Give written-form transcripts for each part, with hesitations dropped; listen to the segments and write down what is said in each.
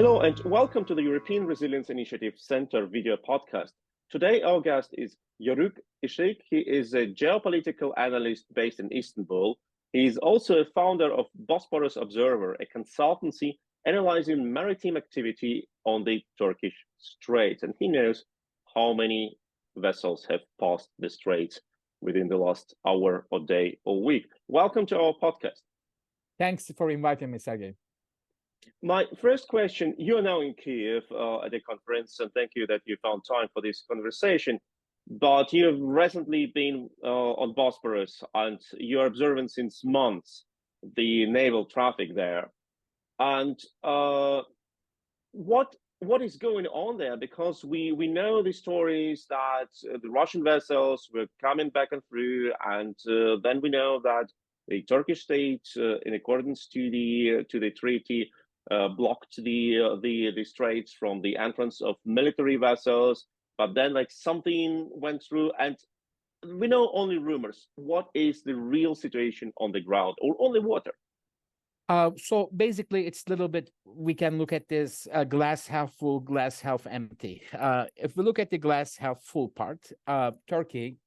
Hello and welcome to the European Resilience Initiative Center video podcast. Today our guest is Yörük Işık. He is a geopolitical analyst based in Istanbul. He is also a founder of Bosphorus Observer, a consultancy analyzing maritime activity on the Turkish Straits. And he knows how many vessels have passed the Straits within the last hour or day or week. Welcome to our podcast. Thanks for inviting me, Sergey. My first question, you are now in Kiev at a conference, and thank you that you found time for this conversation. But you have recently been on Bosphorus, and you're observing since months the naval traffic there. And what is going on there? Because we know the stories that the Russian vessels were coming back and through, and then we know that the Turkish state, in accordance to the treaty, blocked the straits from the entrance of military vessels, but then like something went through, and we know only rumors. What is the real situation on the ground or on the water? So basically, it's a little bit, we can look at this glass half full, glass half empty. If we look at the glass half full part, Turkey,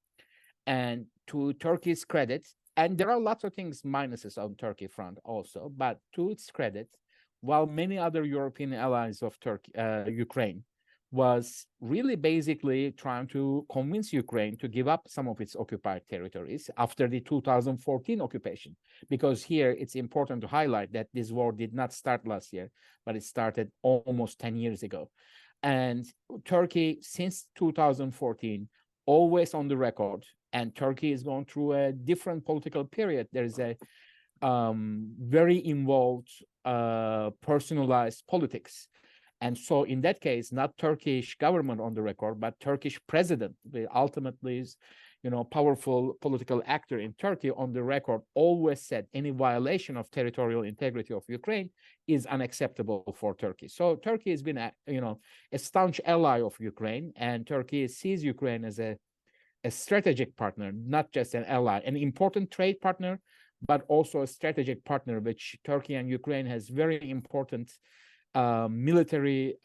and to Turkey's credit, and there are lots of things minuses on Turkey front also, but to its credit, while many other European allies of Turkey, Ukraine, was really basically trying to convince Ukraine to give up some of its occupied territories after the 2014 occupation. Because here it's important to highlight that this war did not start last year, but it started almost 10 years ago. And Turkey, since 2014, always on the record, and Turkey is going through a different political period. There is a very involved personalized politics. And so in that case, not Turkish government on the record, but Turkish president, the ultimately is, powerful political actor in Turkey on the record, always said any violation of territorial integrity of Ukraine is unacceptable for Turkey. So Turkey has been a staunch ally of Ukraine, and Turkey sees Ukraine as a strategic partner, not just an ally, an important trade partner, but also a strategic partner, which Turkey and Ukraine has very important military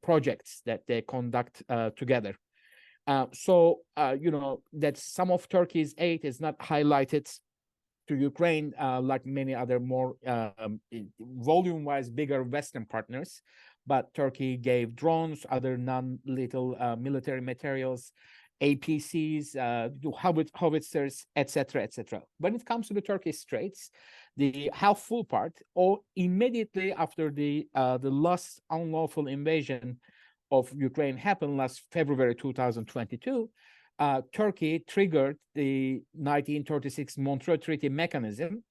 projects that they conduct together. So that some of Turkey's aid is not highlighted to Ukraine like many other more volume-wise bigger Western partners, but Turkey gave drones, other non-lethal military materials, APCs, howitzers, etc., etc. When it comes to the Turkish Straits, the half-full part, or immediately after the last unlawful invasion of Ukraine happened last February 2022, Turkey triggered the 1936 Montreux Treaty mechanism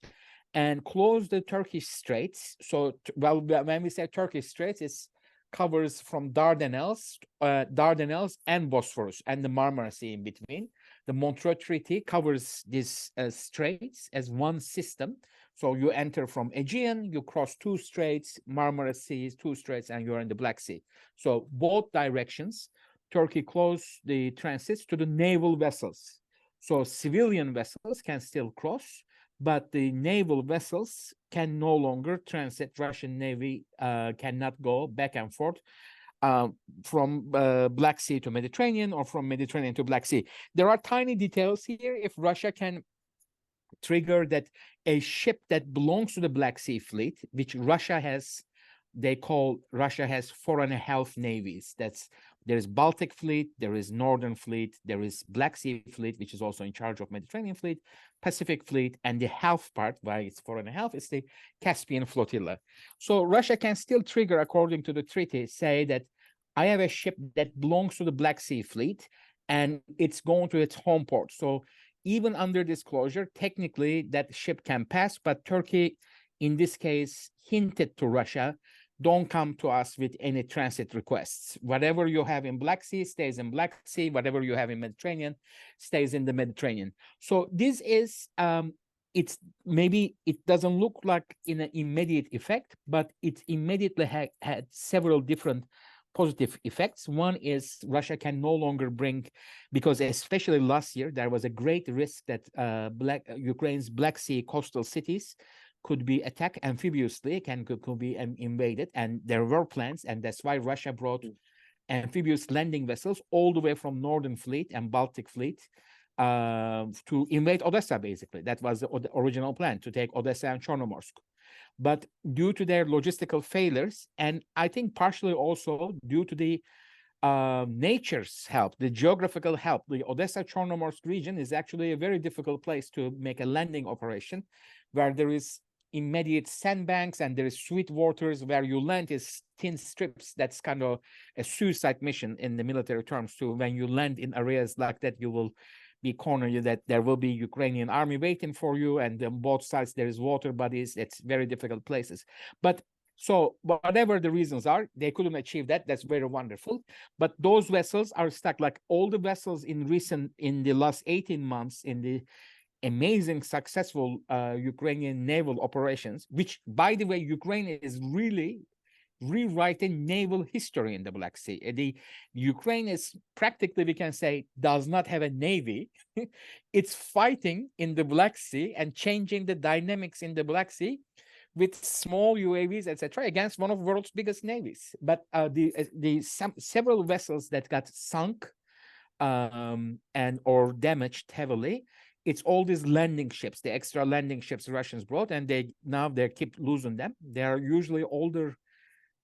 and closed the Turkish Straits. So, when we say Turkish Straits, it's covers from Dardanelles and Bosphorus and the Marmara Sea in between. The Montreux Treaty covers these straits as one system. So you enter from Aegean, you cross two straits, Marmara Seas, two straits, and you're in the Black Sea. So both directions, Turkey closed the transits to the naval vessels. So civilian vessels can still cross, but the naval vessels can no longer transit. Russian Navy cannot go back and forth from Black Sea to Mediterranean or from Mediterranean to Black Sea. There are tiny details here. If Russia can trigger that a ship that belongs to the Black Sea fleet, which Russia has, Russia has 4.5 navies. There's Baltic Fleet, there is Northern Fleet, there is Black Sea Fleet, which is also in charge of Mediterranean Fleet, Pacific Fleet, and the half part, why it's 4.5, is the Caspian Flotilla. So Russia can still trigger, according to the treaty, say that I have a ship that belongs to the Black Sea Fleet, and it's going to its home port. So even under this closure, technically that ship can pass, but Turkey, in this case, hinted to Russia, don't come to us with any transit requests. Whatever you have in Black Sea stays in Black Sea. Whatever you have in Mediterranean stays in the Mediterranean. So this is, it's maybe it doesn't look like in an immediate effect, but it immediately had several different positive effects. One is Russia can no longer bring, because especially last year, there was a great risk that Ukraine's Black Sea coastal cities could be attacked amphibiously, could be invaded, and there were plans, and that's why Russia brought amphibious landing vessels all the way from Northern Fleet and Baltic Fleet to invade Odessa, basically. That was the original plan, to take Odessa and Chornomorsk. But due to their logistical failures, and I think partially also due to the nature's help, the geographical help, the Odessa-Chornomorsk region is actually a very difficult place to make a landing operation, where there is immediate sandbanks and there is sweet waters. Where you land is thin strips. That's kind of a suicide mission in the military terms too. When you land in areas like that, you will be cornered, that there will be Ukrainian army waiting for you, and on both sides there is water bodies. It's very difficult places. But so whatever the reasons are, they couldn't achieve that. That's very wonderful. But those vessels are stuck, like all the vessels in the last 18 months in the amazing successful Ukrainian naval operations, which, by the way, Ukraine is really rewriting naval history in the Black Sea. The Ukraine is practically, we can say, does not have a navy. It's fighting in the Black Sea and changing the dynamics in the Black Sea with small UAVs, etc., against one of the world's biggest navies. But several vessels that got sunk and or damaged heavily, it's all these landing ships, the extra landing ships Russians brought, and they keep losing them. They are usually older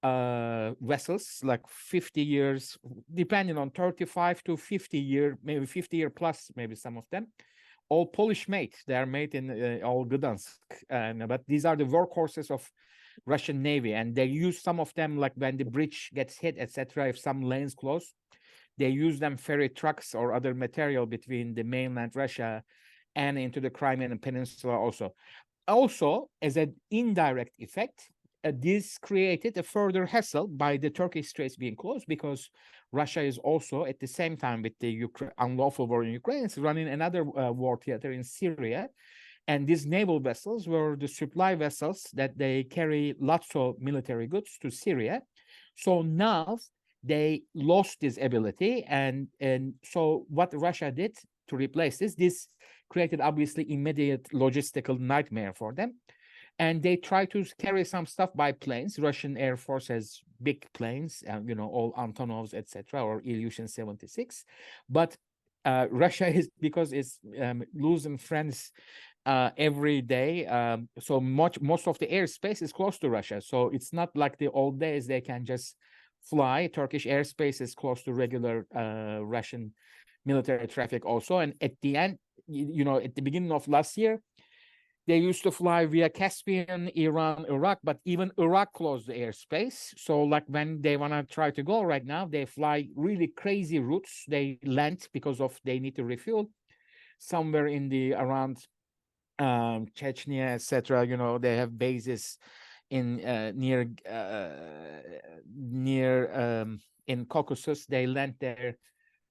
vessels, like 50 years, depending on 35 to 50 year, maybe 50 year plus, maybe some of them. All Polish made. They are made in all Gdansk, but these are the workhorses of Russian Navy, and they use some of them, like when the bridge gets hit, etc. If some lanes close, they use them ferry trucks or other material between the mainland Russia and into the Crimean Peninsula also. Also, as an indirect effect, this created a further hassle by the Turkish Straits being closed, because Russia is also, at the same time with the unlawful war in Ukraine, is running another war theater in Syria. And these naval vessels were the supply vessels that they carry lots of military goods to Syria. So now they lost this ability. And so what Russia did to replace this created obviously immediate logistical nightmare for them. And they try to carry some stuff by planes. Russian Air Force has big planes, all Antonovs, etc., or Ilyushin 76. But Russia is, because it's losing friends every day. So most of the airspace is close to Russia. So it's not like the old days they can just fly. Turkish airspace is close to regular Russian military traffic also. And at the end, at the beginning of last year, they used to fly via Caspian, Iran, Iraq, but even Iraq closed the airspace. So like when they want to try to go right now, they fly really crazy routes. They land because they need to refuel somewhere in the around Chechnya, etc. They have bases in near in Caucasus. They land there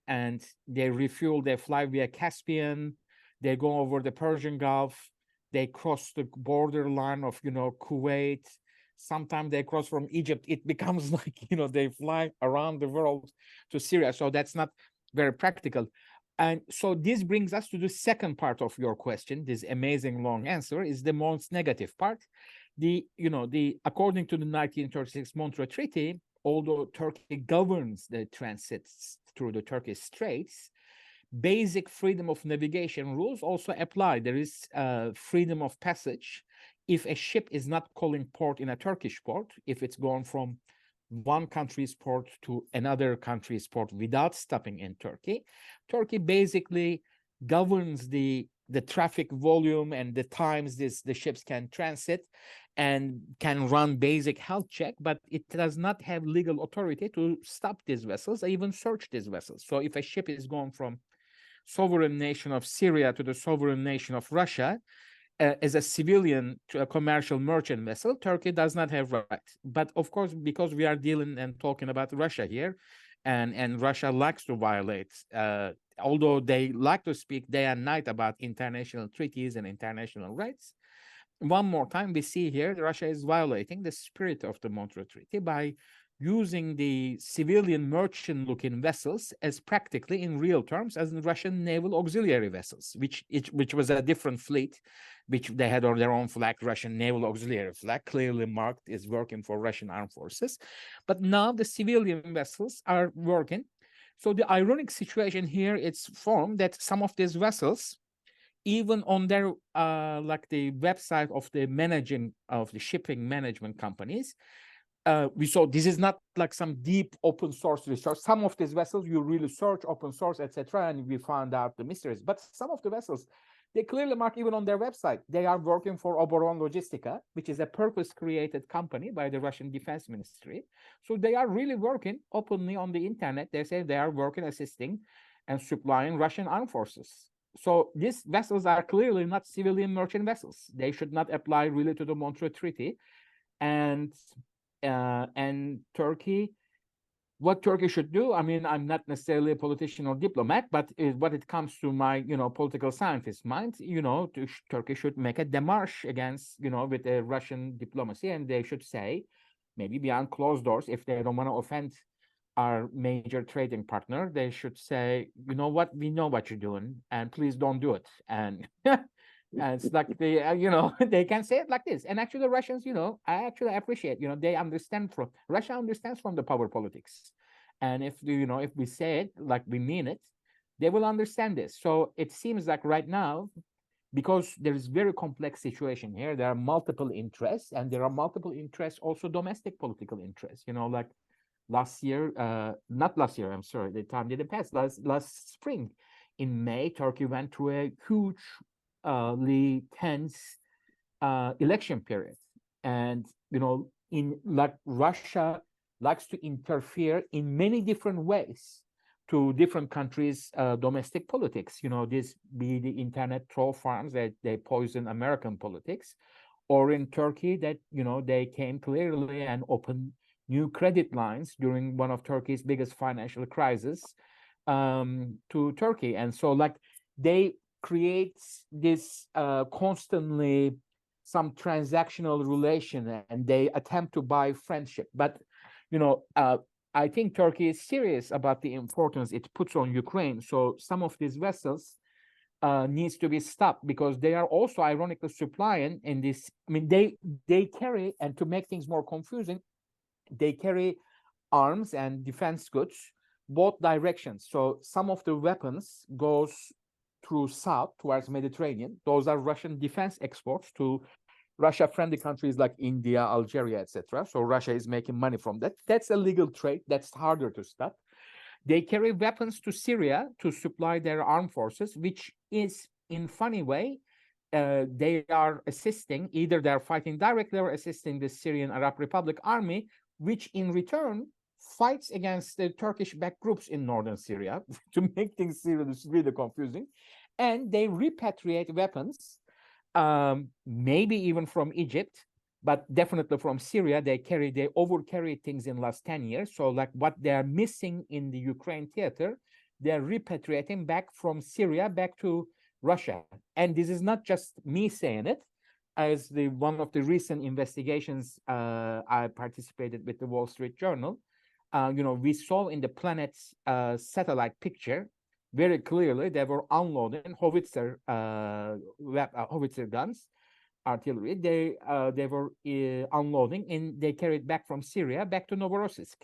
and they refuel. They fly via Caspian. They go over the Persian Gulf. They cross the borderline of, Kuwait. Sometimes they cross from Egypt. It becomes like, they fly around the world to Syria. So that's not very practical. And so this brings us to the second part of your question. This amazing long answer is the most negative part. According to the 1936 Montreux Treaty, although Turkey governs the transits through the Turkish Straits, basic freedom of navigation rules also apply. There is freedom of passage if a ship is not calling port in a Turkish port, if it's going from one country's port to another country's port without stopping in Turkey. Turkey basically governs the traffic volume and the times the ships can transit and can run basic health check, but it does not have legal authority to stop these vessels or even search these vessels. So if a ship is going from sovereign nation of Syria to the sovereign nation of Russia, as a civilian to a commercial merchant vessel, Turkey does not have right. But of course, because we are dealing and talking about Russia here, and Russia likes to violate, although they like to speak day and night about international treaties and international rights, one more time we see here Russia is violating the spirit of the Montreux Treaty by using the civilian merchant-looking vessels as practically in real terms as in Russian naval auxiliary vessels, which was a different fleet, which they had on their own flag, Russian naval auxiliary flag, clearly marked is working for Russian armed forces. But now the civilian vessels are working. So the ironic situation here, it's formed that some of these vessels, even on their like the website of the shipping management companies, we saw this is not like some deep open source research. Some of these vessels you really search open source, etc., and we found out the mysteries. But some of the vessels, they clearly mark even on their website they are working for Oboron Logistica, which is a purpose-created company by the Russian Defense Ministry. So they are really working openly on the internet. They say they are working, assisting, and supplying Russian armed forces. So these vessels are clearly not civilian merchant vessels. They should not apply really to the Montreux Treaty. And Turkey, what Turkey should do, I mean, I'm not necessarily a politician or diplomat, but what it comes to my, political scientist mind, Turkey should make a démarche against, with the Russian diplomacy, and they should say, maybe behind closed doors, if they don't want to offend our major trading partner, they should say, you know what, we know what you're doing, and please don't do it. And it's like they can say it like this. And actually, the Russians, I actually appreciate, they understand Russia understands from the power politics. And if we say it like we mean it, they will understand this. So it seems like right now, because there is very complex situation here, there are multiple interests, and there are multiple interests, also domestic political interests, like last year, not last year, I'm sorry, the time didn't pass, last spring in May, Turkey went through a hugely tense election period. And, Russia likes to interfere in many different ways to different countries' domestic politics. This be the internet troll farms that they poison American politics, or in Turkey that, they came clearly and opened new credit lines during one of Turkey's biggest financial crises to Turkey. And so they create this constantly some transactional relation, and they attempt to buy friendship. But, I think Turkey is serious about the importance it puts on Ukraine. So some of these vessels needs to be stopped, because they are also ironically supplying in this. I mean, they carry, and to make things more confusing, they carry arms and defense goods both directions. So some of the weapons goes through south towards Mediterranean. Those are Russian defense exports to Russia-friendly countries like India, Algeria, etc. So Russia is making money from that. That's a legal trade. That's harder to stop. They carry weapons to Syria to supply their armed forces, which is, in funny way, they are assisting, either they're fighting directly or assisting the Syrian Arab Republic army, which in return fights against the Turkish-backed groups in northern Syria, to make things really confusing. And they repatriate weapons, maybe even from Egypt, but definitely from Syria. They over-carry things in the last 10 years. So what they're missing in the Ukraine theater, they're repatriating back from Syria back to Russia. And this is not just me saying it. As one of the recent investigations I participated with the Wall Street Journal, we saw in the Planet's satellite picture very clearly they were unloading howitzer guns, artillery. They were unloading, and they carried back from Syria back to Novorossiysk.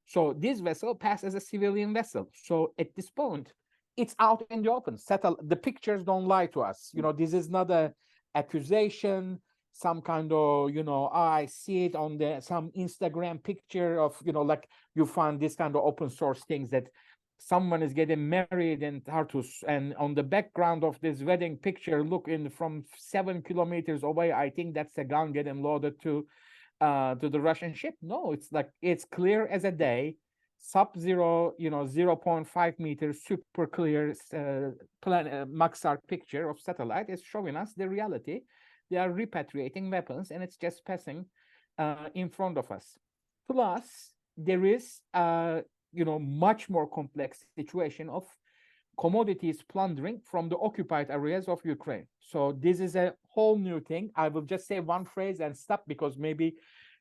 So this vessel passed as a civilian vessel. So at this point, it's out in the open. The pictures don't lie to us. This is not a accusation, some kind of, I see it on some Instagram picture of, you find this kind of open source things that someone is getting married in Tartus, and on the background of this wedding picture, looking from 7 kilometers away, I think that's a gun getting loaded to the Russian ship. No, it's clear as a day, sub-zero, 0.5 meters, super clear Maxar picture of satellite is showing us the reality. They are repatriating weapons, and it's just passing in front of us. Plus, there is much more complex situation of commodities plundering from the occupied areas of Ukraine. So this is a whole new thing. I will just say one phrase and stop, because maybe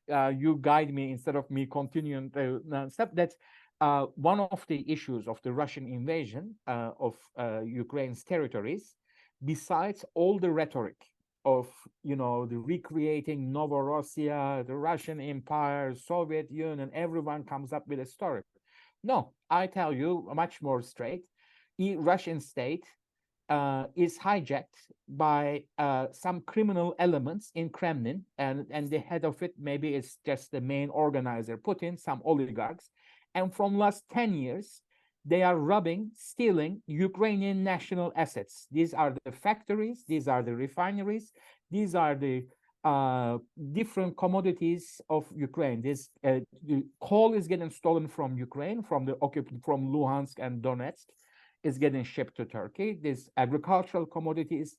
you guide me instead of me continuing the step. That's one of the issues of the Russian invasion of Ukraine's territories, besides all the rhetoric of, you know, the recreating Novorossiya, the Russian Empire, Soviet Union, everyone comes up with a story. No, I tell you much more straight. Russian state is hijacked by some criminal elements in Kremlin, and the head of it maybe it's just the main organizer, Putin, some oligarchs, and from last 10 years, they are robbing, stealing Ukrainian national assets. These are the factories, these are the refineries, these are the different commodities of Ukraine. This coal is getting stolen from Ukraine, from Luhansk and Donetsk, is getting shipped to Turkey. These agricultural commodities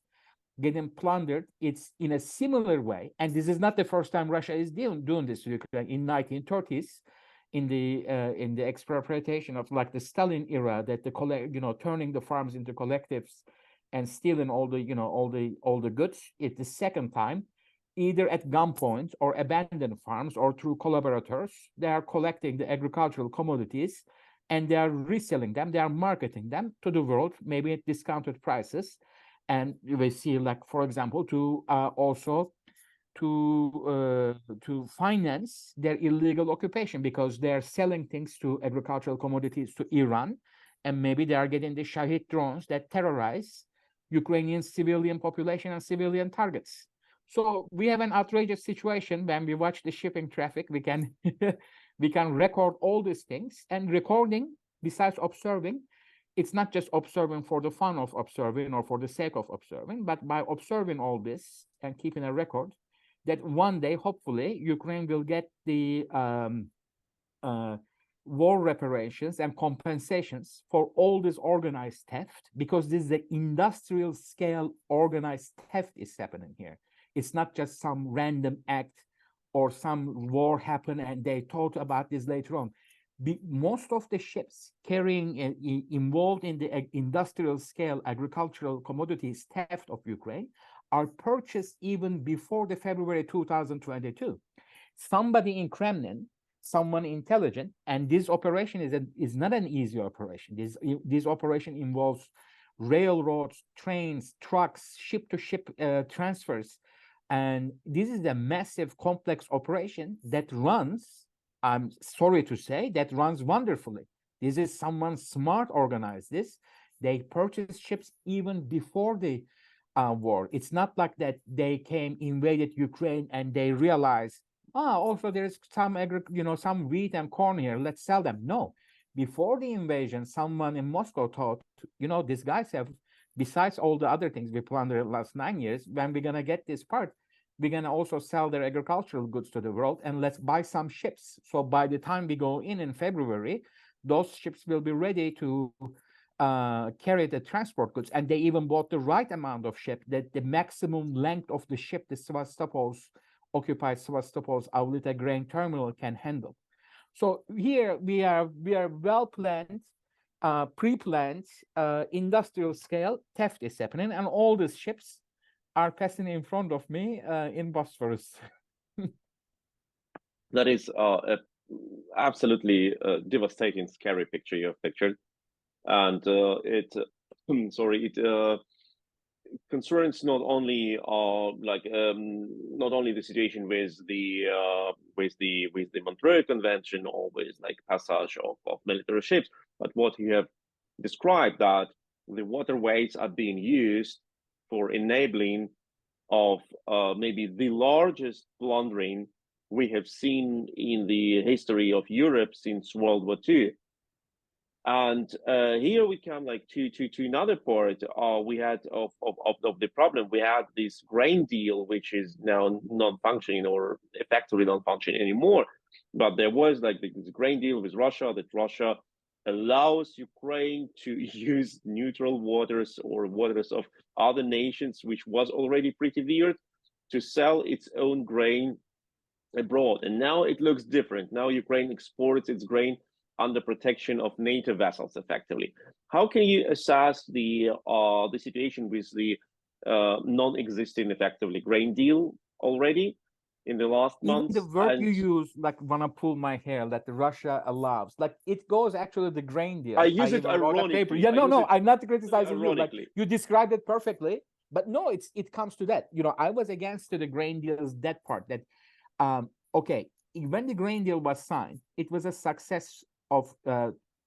getting plundered. It's in a similar way, and this is not the first time Russia is doing this to Ukraine. In 1930s, in the expropriation of like the Stalin era, that turning the farms into collectives and stealing all the goods. It's the second time, either at gunpoint or abandoned farms or through collaborators. They are collecting the agricultural commodities and they are reselling them. They are marketing them to the world, maybe at discounted prices. And we see, like, for example, to also to finance their illegal occupation, because they're selling things to agricultural commodities to Iran, and maybe they are getting the Shahid drones that terrorize Ukrainian civilian population and civilian targets. So we have an outrageous situation. When we watch the shipping traffic, we can we can record all these things. And recording, besides observing, it's not just observing for the fun of observing or for the sake of observing, but by observing all this and keeping a record, that one day, hopefully, Ukraine will get the war reparations and compensations for all this organized theft, because this is the industrial scale organized theft is happening here. It's not just some random act or some war happened and they thought about this later on. Most of the ships carrying involved in the industrial scale agricultural commodities theft of Ukraine are purchased even before the February 2022. Somebody in Kremlin, someone intelligent, and this operation is not an easy operation. This operation involves railroads, trains, trucks, ship-to-ship transfers, and this is a massive, complex operation that runs, I'm sorry to say, that runs wonderfully. This is someone smart organized this. They purchased ships even before the war. It's not like that they came, invaded Ukraine, and they realized, also there's some some wheat and corn here, let's sell them. No, before the invasion, someone in Moscow thought, these guys have, besides all the other things we plundered the last 9 years, when we're gonna get this part, we're gonna also sell their agricultural goods to the world, and let's buy some ships. So by the time we go in February, those ships will be ready to carry the transport goods, and they even bought the right amount of ship, that the maximum length of the ship the Sevastopol's occupied Sevastopol's Avlita grain terminal can handle. So here we are well planned, pre-planned, industrial scale theft is happening, and all these ships are passing in front of me in Bosphorus. That is a absolutely devastating, scary picture you have pictured. And it concerns not only not only the situation with the Montreux Convention or with like passage of military ships, but what you have described, that the waterways are being used for enabling of maybe the largest plundering we have seen in the history of Europe since World War II. And here we come like to another part we had of the problem. We had this grain deal, which is now non-functioning or effectively non-functioning anymore. But there was like this grain deal with Russia, that Russia allows Ukraine to use neutral waters or waters of other nations, which was already pretty weird, to sell its own grain abroad. And now it looks different. Now Ukraine exports its grain under protection of NATO vessels, effectively. How can you assess the situation with the non-existing, effectively, grain deal already? in the last Even months. the word And you use, like "wanna pull my hair," that Russia allows, like it goes actually the grain deal. I use it even wrote a paper. ironically. Yeah, I no, use no, it I'm not criticizing you. Like ironically. you described it perfectly, but no, it comes to that. I was against the grain deals, that part. That okay, when the grain deal was signed, it was a success of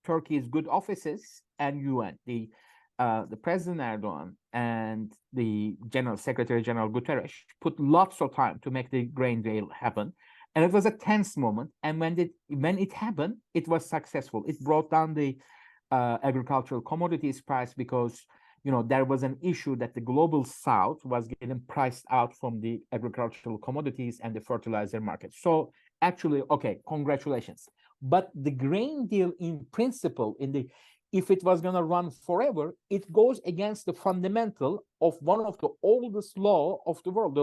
Turkey's good offices and UN. The President Erdogan and the General Secretary General Guterres put lots of time to make the grain deal happen, and it was a tense moment. And when it happened, it was successful. It brought down the agricultural commodities price because there was an issue that the global South was getting priced out from the agricultural commodities and the fertilizer market. So actually, okay, congratulations. But the grain deal in principle, if it was going to run forever, it goes against the fundamental of one of the oldest law of the world,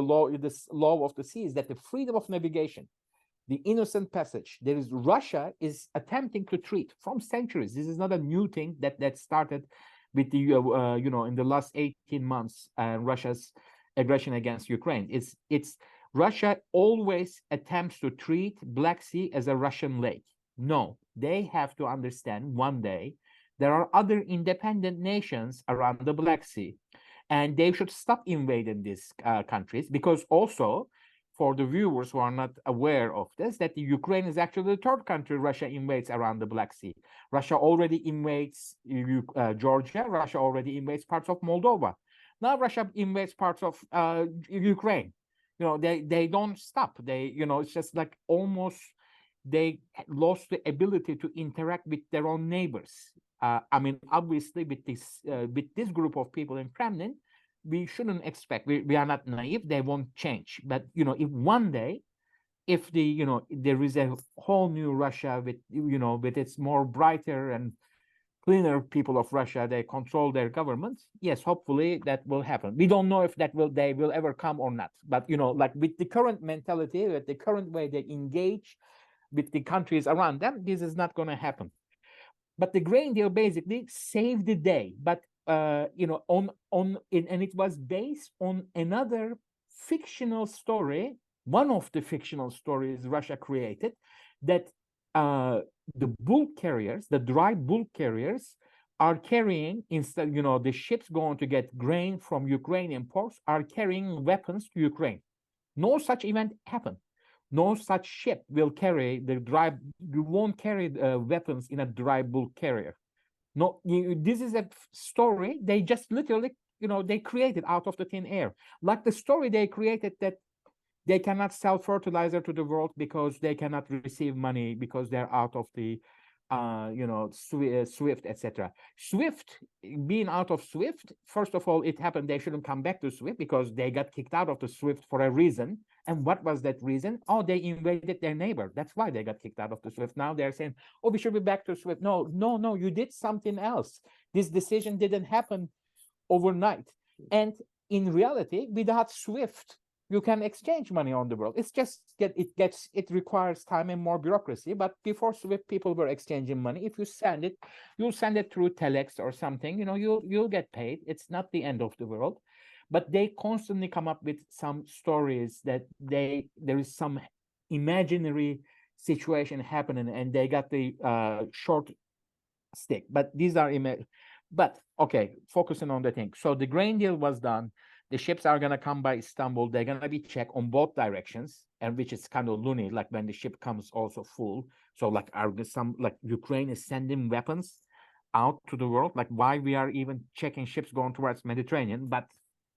this law of the seas, that the freedom of navigation, the innocent passage. Russia is attempting to treat from centuries. This is not a new thing that started with the in the last 18 months, Russia's aggression against Ukraine. It's Russia always attempts to treat Black Sea as a Russian lake. No, they have to understand one day there are other independent nations around the Black Sea, and they should stop invading these countries, because also, for the viewers who are not aware of this, that the Ukraine is actually the third country Russia invades around the Black Sea. Russia already invades Georgia. Russia already invades parts of Moldova. Now Russia invades parts of Ukraine. They don't stop. It's just like almost they lost the ability to interact with their own neighbors. Obviously, with this group of people in Kremlin, we shouldn't expect. We are not naive. They won't change. But if one day, if there is a whole new Russia with its more brighter and cleaner people of Russia, they control their government. Yes, hopefully that will happen. We don't know if they will ever come or not. But like with the current mentality, with the current way they engage with the countries around them, this is not going to happen. But the grain deal basically saved the day. But and it was based on another fictional story, one of the fictional stories Russia created, that the bulk carriers, the dry bulk carriers, are carrying, instead, the ships going to get grain from Ukrainian ports are carrying weapons to Ukraine. No such event happened. No such ship will carry you won't carry weapons in a dry bulk carrier. No, this is a story they just literally, they created out of the thin air. Like the story they created that they cannot sell fertilizer to the world because they cannot receive money because they're out of the SWIFT, etc. SWIFT, being out of SWIFT, first of all, it happened they shouldn't come back to SWIFT because they got kicked out of the SWIFT for a reason. And what was that reason? Oh, they invaded their neighbor. That's why they got kicked out of the SWIFT. Now they're saying, oh, we should be back to SWIFT. No, you did something else. This decision didn't happen overnight. And in reality, without SWIFT, you can exchange money on the world. It's just it requires time and more bureaucracy. But before SWIFT, people were exchanging money. If you send it, you'll send it through telex or something. You'll get paid. It's not the end of the world. But they constantly come up with some stories that there is some imaginary situation happening, and they got the short stick. But these are But okay, focusing on the thing. So the grain deal was done. The ships are gonna come by Istanbul. They're gonna be checked on both directions, and which is kind of loony. Like when the ship comes also full. So like, are there some, like, Ukraine is sending weapons out to the world? Like, why we are even checking ships going towards Mediterranean? But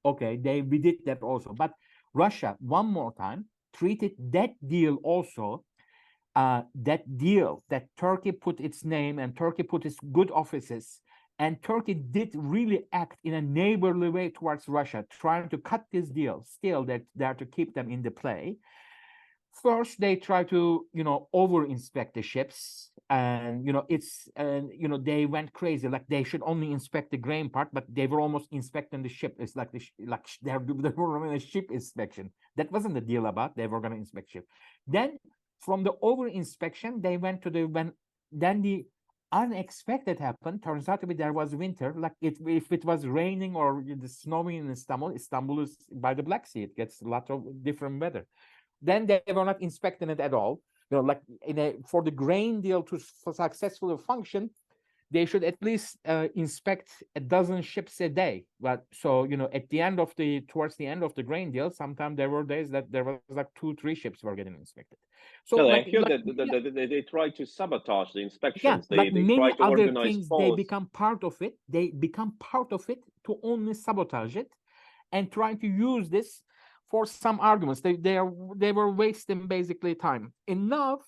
okay, we did that also. But Russia, one more time, treated that deal also. That deal that Turkey put its name and Turkey put its good offices. And Turkey did really act in a neighborly way towards Russia, trying to cut this deal. Still, they're there to keep them in the play. First, they try to, over-inspect the ships, and they went crazy. Like they should only inspect the grain part, but they were almost inspecting the ship. It's like they were running a ship inspection. That wasn't the deal about. They were going to inspect ship. Then, from the over-inspection, they went to then the unexpected happened. Turns out to be there was winter. Like if it was raining or snowing in Istanbul is by the Black Sea. It gets a lot of different weather. then they were not inspecting it at all. Like for the grain deal to successfully function, they should at least inspect a dozen ships a day. But so, at the end of towards the end of the grain deal, sometimes there were days that there was like 2-3 ships were getting inspected. So No, I like, hear that they try to sabotage the inspections. like They many try to other organize things, they false. become part of it. They become part of it to only sabotage it and trying to use this for some arguments. They were wasting basically time. Enough.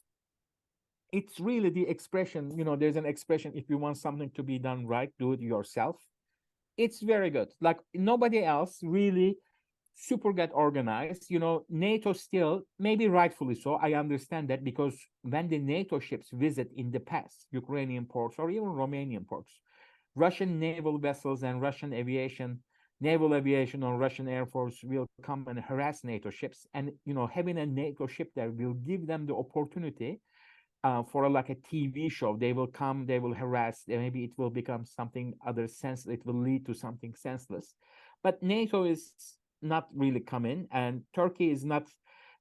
It's really the expression, there's an expression, if you want something to be done right, do it yourself. It's very good. Like nobody else really super get organized. NATO still, maybe rightfully so, I understand that, because when the NATO ships visit in the past Ukrainian ports or even Romanian ports, Russian naval vessels and Russian naval aviation or Russian Air Force will come and harass NATO ships. And, having a NATO ship there will give them the opportunity for like a TV show. They will come, they will harass, maybe it will become something other sense, it will lead to something senseless. But NATO is not really coming, and Turkey is not.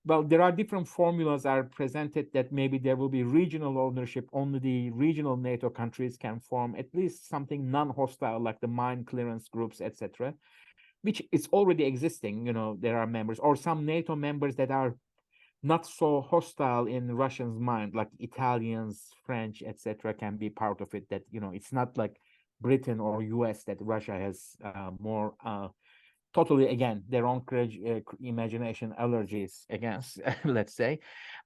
Well, there are different formulas are presented that maybe there will be regional ownership. Only the regional NATO countries can form at least something non-hostile, like the mine clearance groups, etc., which is already existing. There are members or some NATO members that are not so hostile in Russians' mind, like Italians, French, etc., can be part of it. That it's not like Britain or US that Russia has more totally, again, their own imagination allergies against, let's say.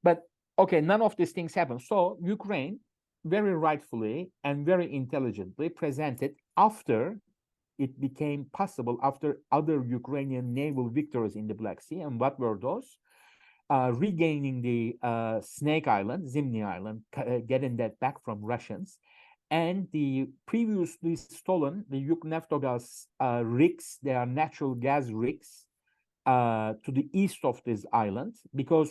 But okay, none of these things happen. So Ukraine very rightfully and very intelligently presented, after it became possible, after other Ukrainian naval victories in the Black Sea. And what were those? Regaining the Snake Island, Zimny Island, getting that back from Russians, and the previously stolen, the Uknaftogaz rigs, they are natural gas rigs, to the east of this island, because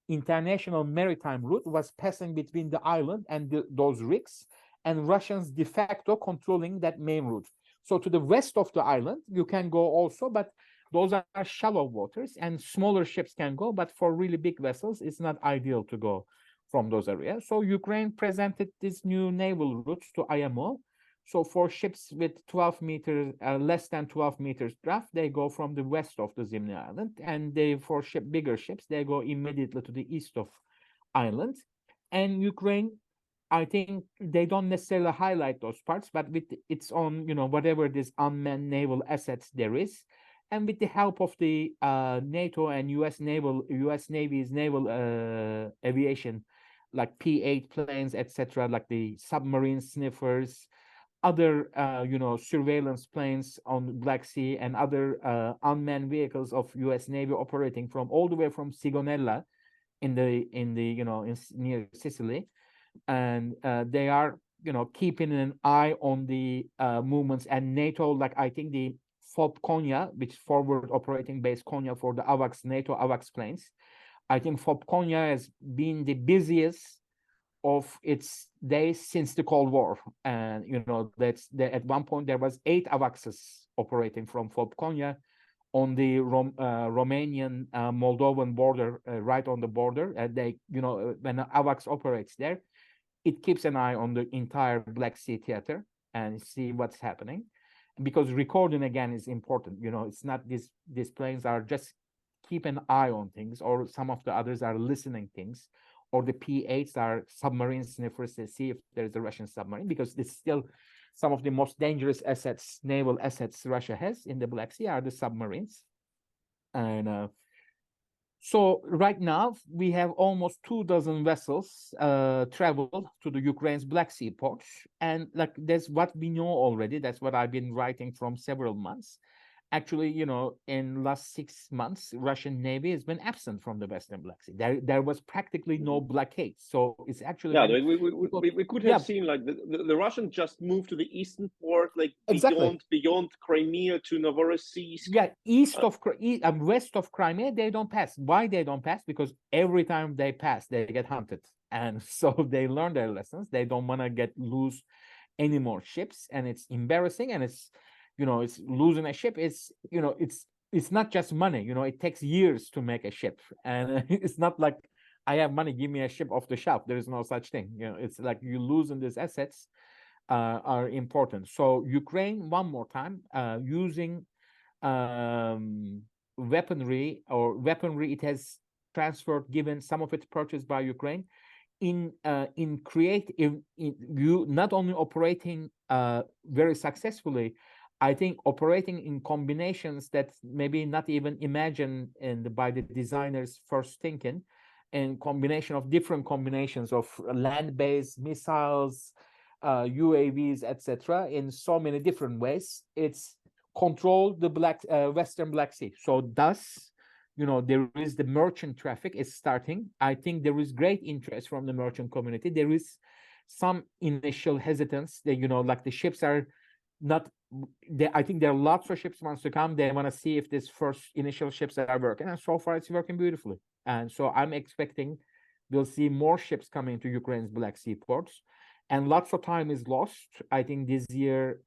international maritime route was passing between the island and those rigs, and Russians de facto controlling that main route. So to the west of the island, you can go also, but those are shallow waters and smaller ships can go, but for really big vessels, it's not ideal to go from those areas. So Ukraine presented this new naval routes to IMO. So for ships with 12 meters, less than 12 meters draft, they go from the west of the Zimny Island, and for bigger ships, they go immediately to the east of island. And Ukraine, I think they don't necessarily highlight those parts, but with its own, whatever this unmanned naval assets there is, and with the help of the NATO and US Navy's naval aviation, like P-8 planes, etc., like the submarine sniffers, other surveillance planes on Black Sea, and other unmanned vehicles of US Navy operating from all the way from Sigonella in near Sicily, and they are keeping an eye on the movements. And NATO, like I think the FOB Konya, which is forward operating base Konya for the NATO AVAX planes, I think FOB Konya has been the busiest of its days since the Cold War. And at one point there was 8 AVAXs operating from FOB Konya on the Romanian Moldovan border, right on the border. They when AVAX operates there, it keeps an eye on the entire Black Sea theater and see what's happening, because recording again is important. It's not these planes are just keep an eye on things, or some of the others are listening things, or the P-8s are submarine sniffers to see if there's a Russian submarine, because it's still some of the most dangerous assets, naval assets Russia has in the Black Sea are the submarines. And so right now we have almost 24 vessels travel to the Ukraine's Black Sea ports, and like that's what we know already. That's what I've been writing from several months. Actually, in last 6 months, Russian Navy has been absent from the Western Black Sea. There was practically no blockade. So it's actually we could have seen like the Russians just moved to the eastern port, like beyond Crimea to Novorossiysk. Yeah, west of Crimea, they don't pass. Why they don't pass? Because every time they pass, they get hunted, and so they learn their lessons. They don't want to lose any more ships, and it's embarrassing, and it's losing a ship. It's it's not just money, it takes years to make a ship, and it's not like I have money, give me a ship off the shelf. There is no such thing. It's like you losing these assets are important. So Ukraine, one more time, using weaponry, it has transferred, given some of it purchased by Ukraine, in you not only operating very successfully, I think operating in combinations that maybe not even imagined by the designers first thinking, and combination of different combinations of land-based missiles, UAVs, etc., in so many different ways. It's controlled the Western Black Sea. So thus, there is the merchant traffic is starting. I think there is great interest from the merchant community. There is some initial hesitance that, like the ships are not, I think there are lots of ships wants to come. They want to see if this first initial ships are working. And so far it's working beautifully. And so I'm expecting we'll see more ships coming to Ukraine's Black Sea ports. And lots of time is lost. I think this year,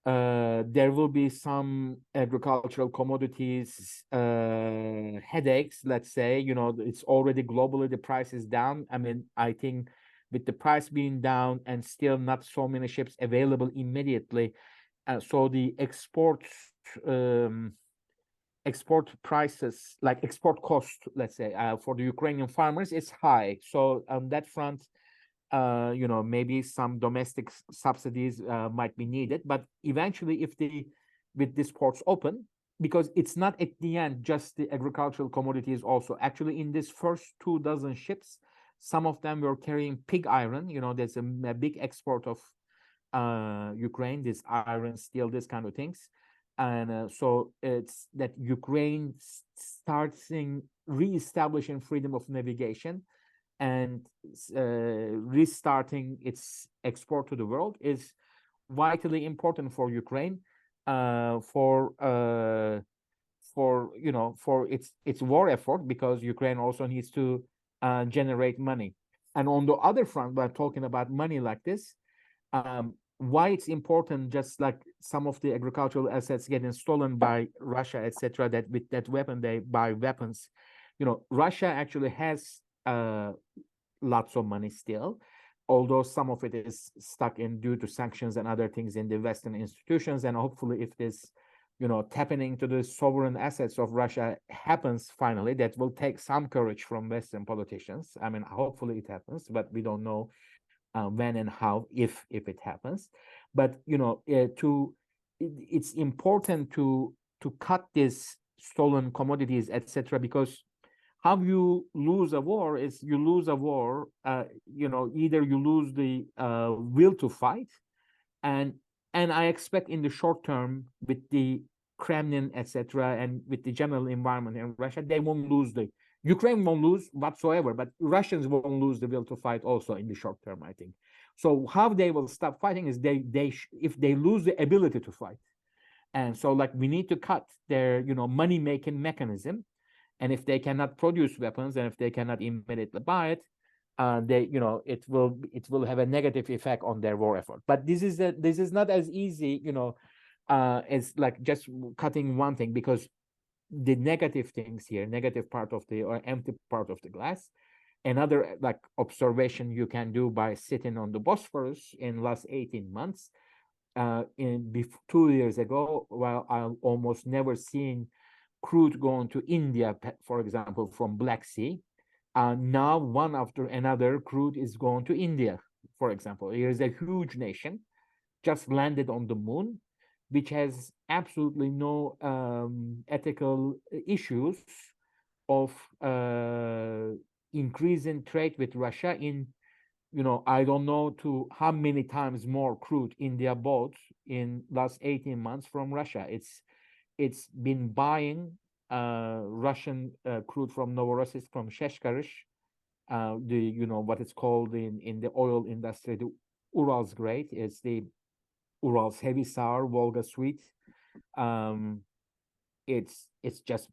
there will be some agricultural commodities headaches, let's say. It's already globally, the price is down. I mean, I think with the price being down and still not so many ships available immediately, so the export prices, like export cost, let's say, for the Ukrainian farmers is high. So on that front, maybe some domestic subsidies might be needed, but eventually, with these ports open, because it's not at the end just the agricultural commodities. Also, actually, in this first 24 ships, some of them were carrying pig iron. There's a big export of Ukraine, this iron, steel, this kind of things, and so it's that Ukraine starts reestablishing freedom of navigation and restarting its export to the world is vitally important for Ukraine, for its war effort, because Ukraine also needs to generate money. And on the other front, we're talking about money like this, why it's important, just like some of the agricultural assets getting stolen by Russia, etc., that with that weapon they buy weapons. Russia actually has lots of money still, although some of it is stuck in due to sanctions and other things in the Western institutions. And hopefully, if this, tapping into the sovereign assets of Russia happens finally, that will take some courage from Western politicians. I mean, hopefully it happens, but we don't know when and how, if it happens. But it's important to cut these stolen commodities, etc., because how you lose a war is you lose a war, either you lose the will to fight, and I expect in the short term with the Kremlin, etc., and with the general environment in Russia, they won't lose Ukraine won't lose whatsoever, but Russians won't lose the will to fight also in the short term, I think. So how they will stop fighting is if they lose the ability to fight. And so we need to cut their, money making mechanism. And if they cannot produce weapons, and if they cannot immediately buy it, it will have a negative effect on their war effort. But this is not as easy, as just cutting one thing, because the negative things here, negative part of or empty part of the glass, another observation you can do by sitting on the Bosphorus in last 18 months. 2 years ago, while I almost never seen crude going to India, for example, from Black Sea. Now, one after another, crude is going to India, for example. Here's a huge nation, just landed on the moon, which has absolutely no ethical issues of increasing trade with Russia in, I don't know to how many times more crude India bought in last 18 months from Russia. It's been buying Russian crude from Novorossiysk, from Sheshkarish, what it's called in the oil industry, the Urals grade. It's the Urals heavy sour, Volga sweet. It's just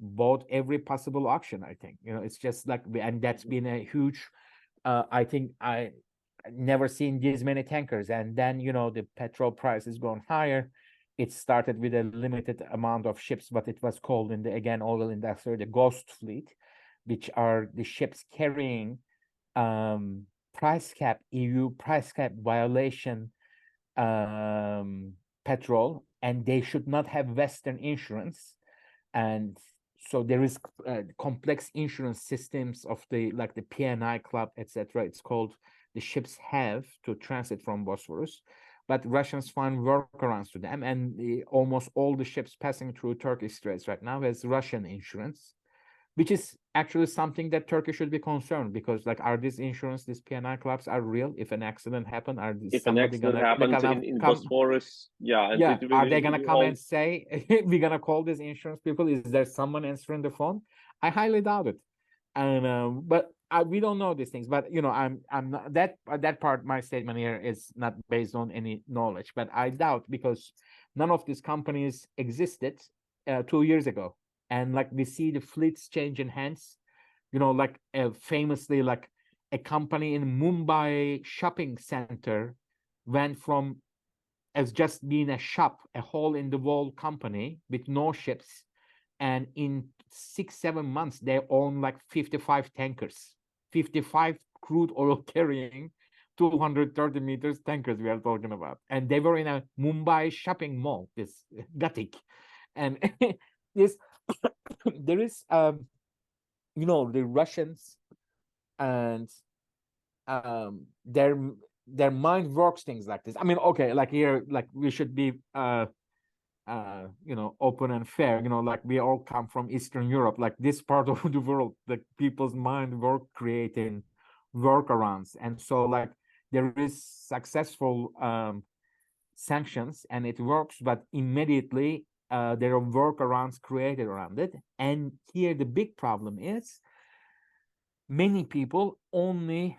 bought every possible auction. I think it's just and that's been a huge. I think I never seen this many tankers, and then the petrol price is going higher. it started with a limited amount of ships, but it was called in the, again, oil industry, the ghost fleet, which are the ships carrying price cap, EU price cap violation petrol, and they should not have Western insurance. And so there is complex insurance systems of the, like the PNI club, etc. It's called, the ships have to transit from Bosphorus, but Russians find workarounds to them, and almost all the ships passing through Turkish Straits right now has Russian insurance, which is actually something that Turkey should be concerned, because, like, are these insurance, these PNI clubs are real? If an accident happened, are if an accident happens in Bosphorus, yeah, and yeah, are they gonna come all... and say we're gonna call these insurance people? Is there someone answering the phone? I highly doubt it. And but we don't know these things. But you know, I'm not that part. My statement here is not based on any knowledge, but I doubt, because none of these companies existed 2 years ago, and like we see the fleets changing hands. You know, like famously, like a company in Mumbai shopping center went from as just being a shop, a hole in the wall company with no ships, and in 6-7 months they own like 55 tankers, 55 crude oil carrying 230 meters tankers we are talking about, and they were in a Mumbai shopping mall, this Gatik. And this there is you know, the Russians, and their mind works things like this. I mean, okay, like here, like we should be you know, open and fair. You know, like we all come from Eastern Europe, like this part of the world, the people's mind work creating workarounds. And so like there is successful sanctions and it works, but immediately there are workarounds created around it. And here the big problem is many people only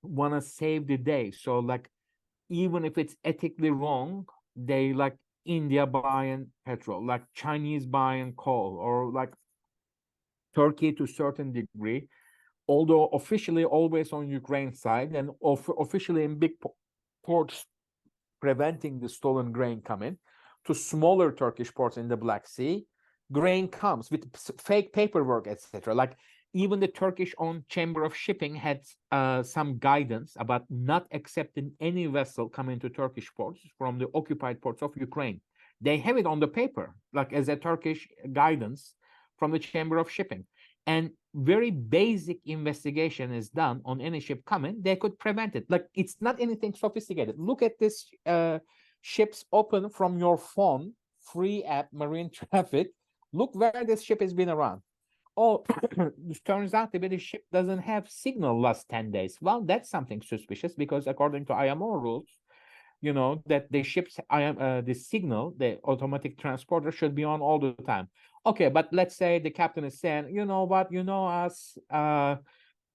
want to save the day. So like even if it's ethically wrong, they like India buying petrol, like Chinese buying coal, or like Turkey to a certain degree, although officially always on Ukraine side, and officially in big ports preventing the stolen grain coming to smaller Turkish ports in the Black Sea. Grain comes with fake paperwork, etc. Like even the Turkish-owned Chamber of Shipping had some guidance about not accepting any vessel coming to Turkish ports from the occupied ports of Ukraine. They have it on the paper, like as a Turkish guidance from the Chamber of Shipping. And very basic investigation is done on any ship coming, they could prevent it. Like it's not anything sophisticated. Look at this ships open from your phone, free app, marine traffic. Look where this ship has been around. Oh, it turns out that the ship doesn't have signal last 10 days. Well, that's something suspicious, because according to IMO rules, you know, that the ship's the signal, the automatic transporter, should be on all the time. Okay, but let's say the captain is saying, you know what, you know us,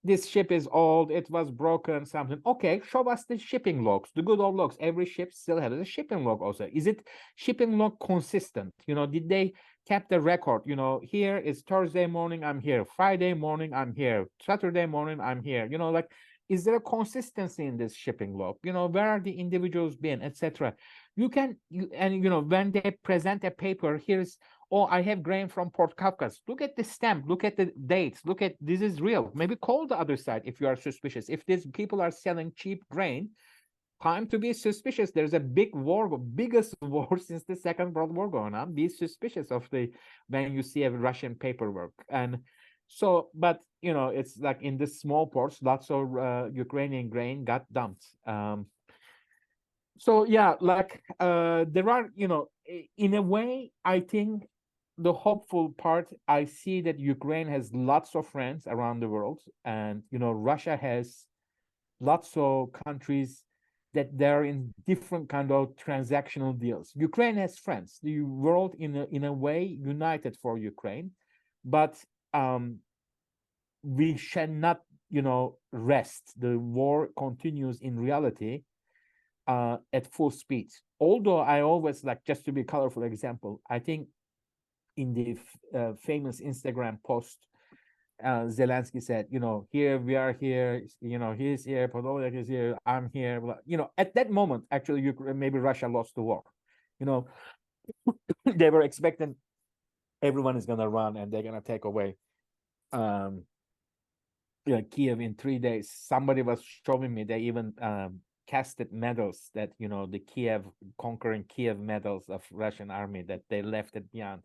this ship is old, it was broken, something. Okay, show us the shipping logs, the good old logs. Every ship still has a shipping log also. Is it shipping log consistent? You know, did they kept the record? You know, here is Thursday morning, I'm here. Friday morning, I'm here. Saturday morning, I'm here. You know, like, is there a consistency in this shipping log? You know, where are the individuals been, etc. And you know, when they present a paper, here's, oh, I have grain from Port Kafkas. Look at the stamp, look at the dates, look at, this is real. Maybe call the other side if you are suspicious. If these people are selling cheap grain, time to be suspicious. There's a big war, biggest war since the Second World War going on. Be suspicious of the, when you see a Russian paperwork. And so, but you know, it's like in the small ports, lots of Ukrainian grain got dumped. So yeah, like there are, you know, in a way, I think the hopeful part, I see that Ukraine has lots of friends around the world, and you know, Russia has lots of countries that they're in different kind of transactional deals. Ukraine has friends. The world in a way united for Ukraine, but we shall not, you know, rest. The war continues in reality at full speed. Although I always like, just to be colorful example, I think in the famous Instagram post, Zelensky said, you know, here we are here, you know, he's here, Podolyak is here, I'm here. You know, at that moment, actually, Ukraine, maybe Russia lost the war. You know, They were expecting everyone is going to run and they're going to take away Kiev in 3 days. Somebody was showing me they even casted medals that, you know, the conquering Kiev medals of Russian army, that they left it beyond.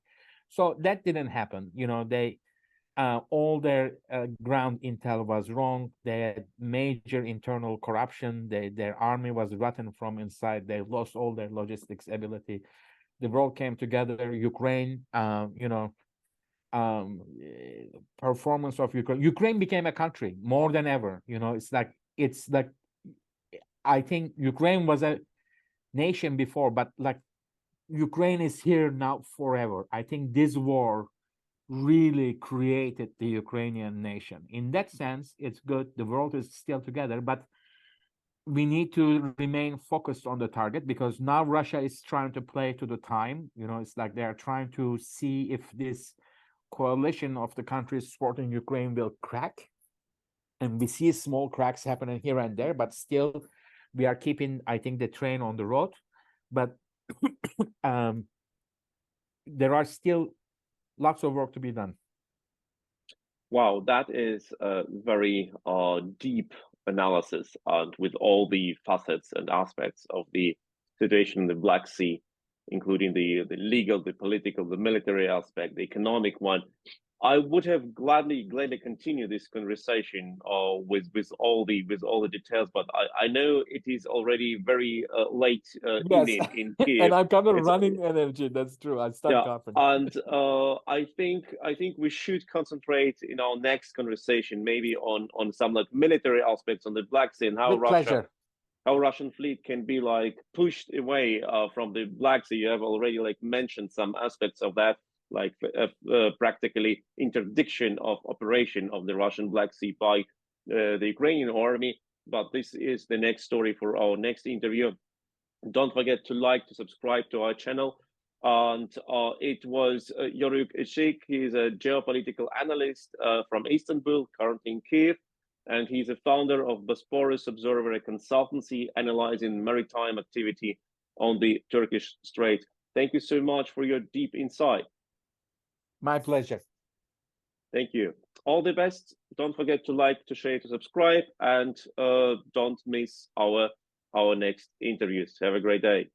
So that didn't happen. You know, they all their ground intel was wrong. They had major internal corruption. Their army was rotten from inside. They lost all their logistics ability. The world came together. Ukraine, performance of Ukraine became a country more than ever. You know, it's like I think Ukraine was a nation before, but like Ukraine is here now forever. I think this war really created the Ukrainian nation. In that sense, it's good. The world is still together, but we need to remain focused on the target, because now Russia is trying to play to the time. You know, it's like they're trying to see if this coalition of the countries supporting Ukraine will crack. And we see small cracks happening here and there, but still we are keeping, I think, the train on the road. But there are still lots of work to be done. Wow, that is a very deep analysis, and with all the facets and aspects of the situation in the Black Sea, including the legal, the political, the military aspect, the economic one. I would have gladly continued this conversation with all the details, but I know it is already very late evening in Kiev. And I'm kind of running energy. That's true. I start coughing. And I think we should concentrate in our next conversation maybe on some like military aspects on the Black Sea and how Russian fleet can be like pushed away from the Black Sea. You have already like mentioned some aspects of that, like practically interdiction of operation of the Russian Black Sea by the Ukrainian army. But this is the next story for our next interview. Don't forget to like, to subscribe to our channel. And it was Yörük Işık. He's a geopolitical analyst from Istanbul, currently in Kiev. And he's a founder of Bosphorus Observer, a consultancy analyzing maritime activity on the Turkish Straits. Thank you so much for your deep insight. My pleasure. Thank you. All the best. Don't forget to like, to share, to subscribe, and don't miss our next interviews. Have a great day.